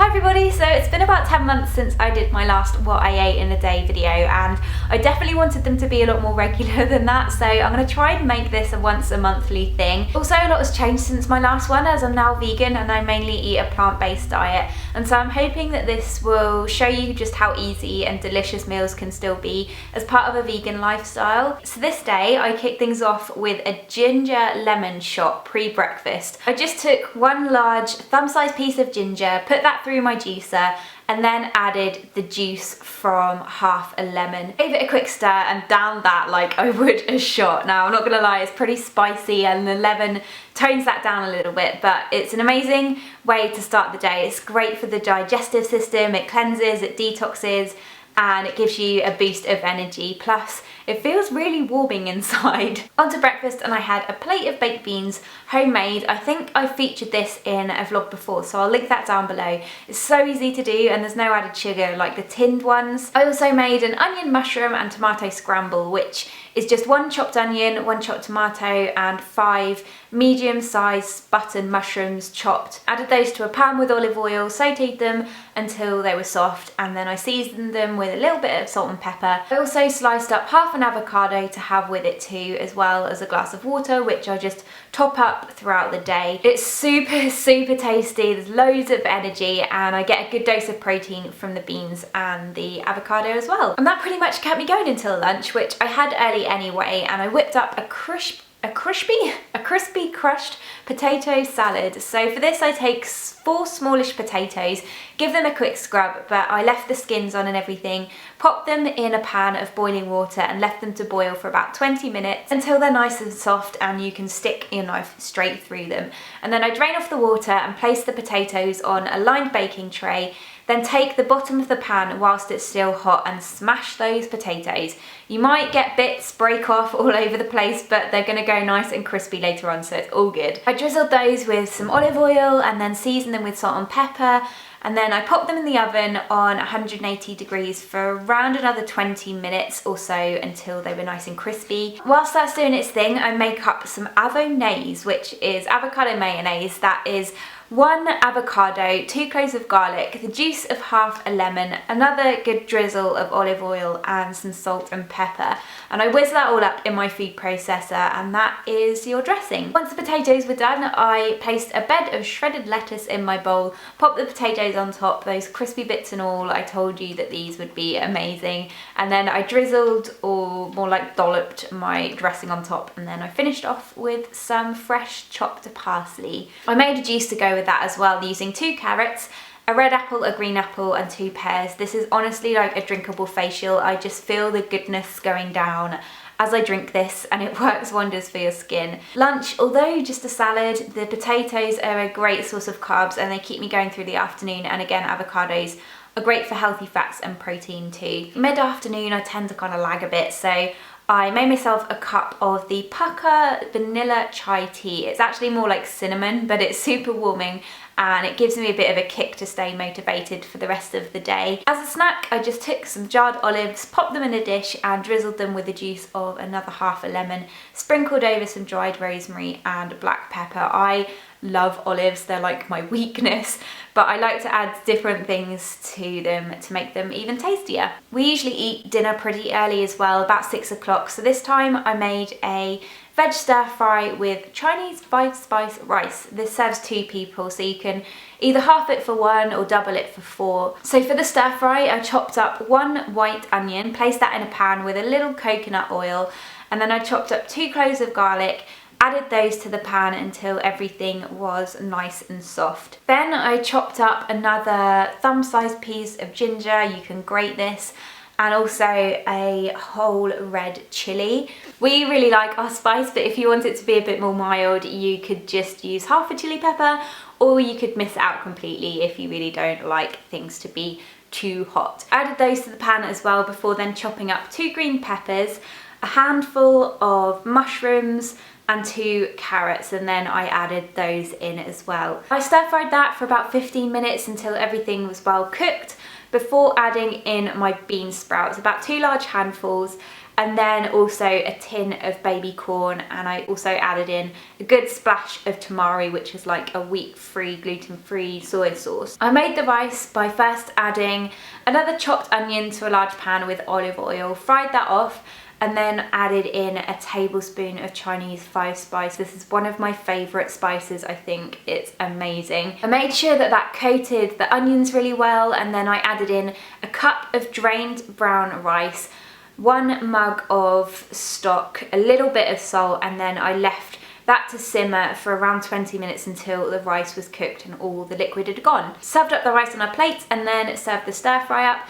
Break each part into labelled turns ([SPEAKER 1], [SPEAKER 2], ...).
[SPEAKER 1] everybody, so it's been about 10 months since I did my last what I ate in a day video, and I definitely wanted them to be a lot more regular than that, so I'm going to try and make this a once a monthly thing. Also, a lot has changed since my last one, as I'm now vegan and I mainly eat a plant-based diet, and so I'm hoping that this will show you just how easy and delicious meals can still be as part of a vegan lifestyle. So this day I kicked things off with a ginger lemon shot pre-breakfast. I just took one large thumb-sized piece of ginger, put that through my juicer, and then added the juice from half a lemon. Gave it a quick stir and downed that like I would a shot. Now, I'm not gonna lie, it's pretty spicy and the lemon tones that down a little bit, but it's an amazing way to start the day. It's great for the digestive system, it cleanses, it detoxes, and it gives you a boost of energy. Plus, it feels really warming inside. On to breakfast, and I had a plate of baked beans, homemade. I think I featured this in a vlog before, so I'll link that down below. It's so easy to do, and there's no added sugar like the tinned ones. I also made an onion, mushroom, and tomato scramble, which is just one chopped onion, one chopped tomato, and 5 medium-sized button mushrooms chopped. Added those to a pan with olive oil, sautéed them until they were soft, and then I seasoned them with a little bit of salt and pepper. I also sliced up half an avocado to have with it too, as well as a glass of water, which I just top up throughout the day. It's super tasty, there's loads of energy, and I get a good dose of protein from the beans and the avocado as well. And that pretty much kept me going until lunch, which I had early anyway, and I whipped up a crispy crushed potato salad. So for this I take 4 smallish potatoes, give them a quick scrub, but I left the skins on and everything, popped them in a pan of boiling water and left them to boil for about 20 minutes until they're nice and soft and you can stick your knife straight through them. And then I drain off the water and place the potatoes on a lined baking tray. Then take the bottom of the pan whilst it's still hot and smash those potatoes. You might get bits break off all over the place, but they're gonna go nice and crispy later on, so it's all good. I drizzled those with some olive oil and then seasoned them with salt and pepper, and then I popped them in the oven on 180 degrees for around another 20 minutes or so until they were nice and crispy. Whilst that's doing its thing, I make up some Avo-naise, which is avocado mayonnaise. That is 1 avocado, 2 cloves of garlic, the juice of half a lemon, another good drizzle of olive oil, and some salt and pepper. And I whiz that all up in my food processor, and that is your dressing. Once the potatoes were done, I placed a bed of shredded lettuce in my bowl, popped the potatoes on top, those crispy bits and all. I told you that these would be amazing. And then I drizzled, or more like dolloped, my dressing on top, and then I finished off with some fresh chopped parsley. I made a juice to go with that as well, using 2 carrots, a red apple, a green apple, and 2 pears. This is honestly like a drinkable facial. I just feel the goodness going down as I drink this, and it works wonders for your skin. Lunch, although just a salad, the potatoes are a great source of carbs and they keep me going through the afternoon, and again, avocados are great for healthy fats and protein too. Mid-afternoon I tend to kind of lag a bit, so I made myself a cup of the Pucker vanilla chai tea. It's actually more like cinnamon, but it's super warming and it gives me a bit of a kick to stay motivated for the rest of the day. As a snack, I just took some jarred olives, popped them in a dish and drizzled them with the juice of another half a lemon, sprinkled over some dried rosemary and black pepper. I love olives, they're like my weakness, but I like to add different things to them to make them even tastier. We usually eat dinner pretty early as well, about 6 o'clock, so this time I made a veg stir fry with Chinese 5-spice rice. This serves 2 people, so you can either half it for 1 or double it for 4. So for the stir fry, I chopped up 1 white onion, placed that in a pan with a little coconut oil, and then I chopped up 2 cloves of garlic, added those to the pan until everything was nice and soft. Then I chopped up another thumb-sized piece of ginger, you can grate this, and also a whole red chilli. We really like our spice, but if you want it to be a bit more mild, you could just use half a chili pepper, or you could miss it out completely if you really don't like things to be too hot. Added those to the pan as well before then chopping up 2 green peppers, a handful of mushrooms, and 2 carrots, and then I added those in as well. I stir fried that for about 15 minutes until everything was well cooked before adding in my bean sprouts, about 2 large handfuls, and then also a tin of baby corn, and I also added in a good splash of tamari, which is like a wheat-free, gluten-free soy sauce. I made the rice by first adding another chopped onion to a large pan with olive oil, fried that off, and then added in a tablespoon of Chinese 5-spice. This is one of my favourite spices, I think. It's amazing. I made sure that that coated the onions really well, and then I added in a cup of drained brown rice, 1 mug of stock, a little bit of salt, and then I left that to simmer for around 20 minutes until the rice was cooked and all the liquid had gone. Served up the rice on a plate and then served the stir fry up,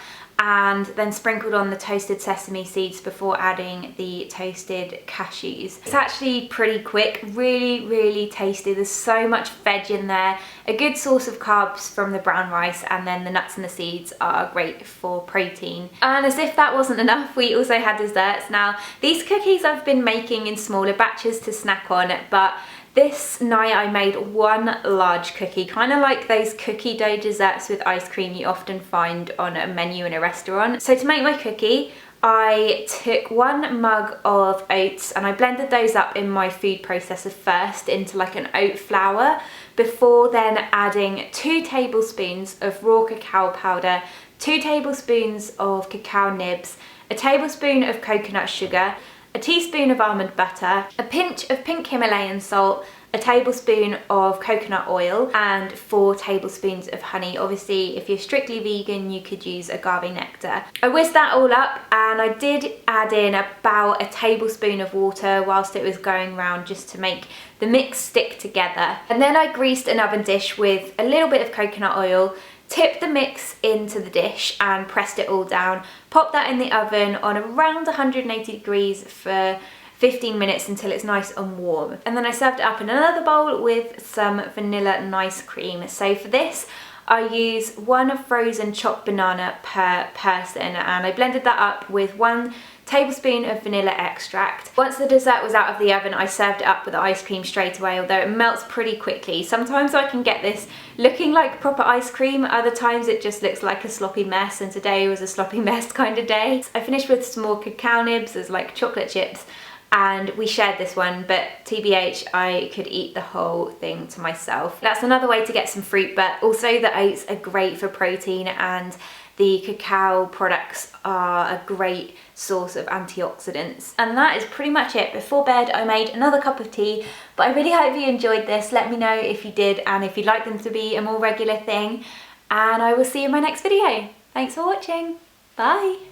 [SPEAKER 1] and then sprinkled on the toasted sesame seeds before adding the toasted cashews. It's actually pretty quick, really tasty. There's so much veg in there, a good source of carbs from the brown rice, and then the nuts and the seeds are great for protein. And as if that wasn't enough, we also had desserts. Now, these cookies I've been making in smaller batches to snack on, but this night I made 1 large cookie, kind of like those cookie dough desserts with ice cream you often find on a menu in a restaurant. So to make my cookie, I took 1 mug of oats and I blended those up in my food processor first into like an oat flour, before then adding 2 tablespoons of raw cacao powder, 2 tablespoons of cacao nibs, a tablespoon of coconut sugar, a teaspoon of almond butter, a pinch of pink Himalayan salt, a tablespoon of coconut oil, and 4 tablespoons of honey. Obviously, if you're strictly vegan, you could use agave nectar. I whisked that all up, and I did add in about a tablespoon of water whilst it was going round, just to make the mix stick together. And then I greased an oven dish with a little bit of coconut oil, tipped the mix into the dish and pressed it all down. Pop that in the oven on around 180 degrees for 15 minutes until it's nice and warm. And then I served it up in another bowl with some vanilla nice cream. So for this, I use 1 frozen chopped banana per person, and I blended that up with 1 tablespoon of vanilla extract. Once the dessert was out of the oven, I served it up with the ice cream straight away, although it melts pretty quickly. Sometimes I can get this looking like proper ice cream, other times it just looks like a sloppy mess, and today was a sloppy mess kind of day. I finished with some more cacao nibs as like chocolate chips, and we shared this one, but TBH, I could eat the whole thing to myself. That's another way to get some fruit, but also the oats are great for protein, and the cacao products are a great source of antioxidants. And that is pretty much it. Before bed, I made another cup of tea, but I really hope you enjoyed this. Let me know if you did, and if you'd like them to be a more regular thing, and I will see you in my next video. Thanks for watching. Bye.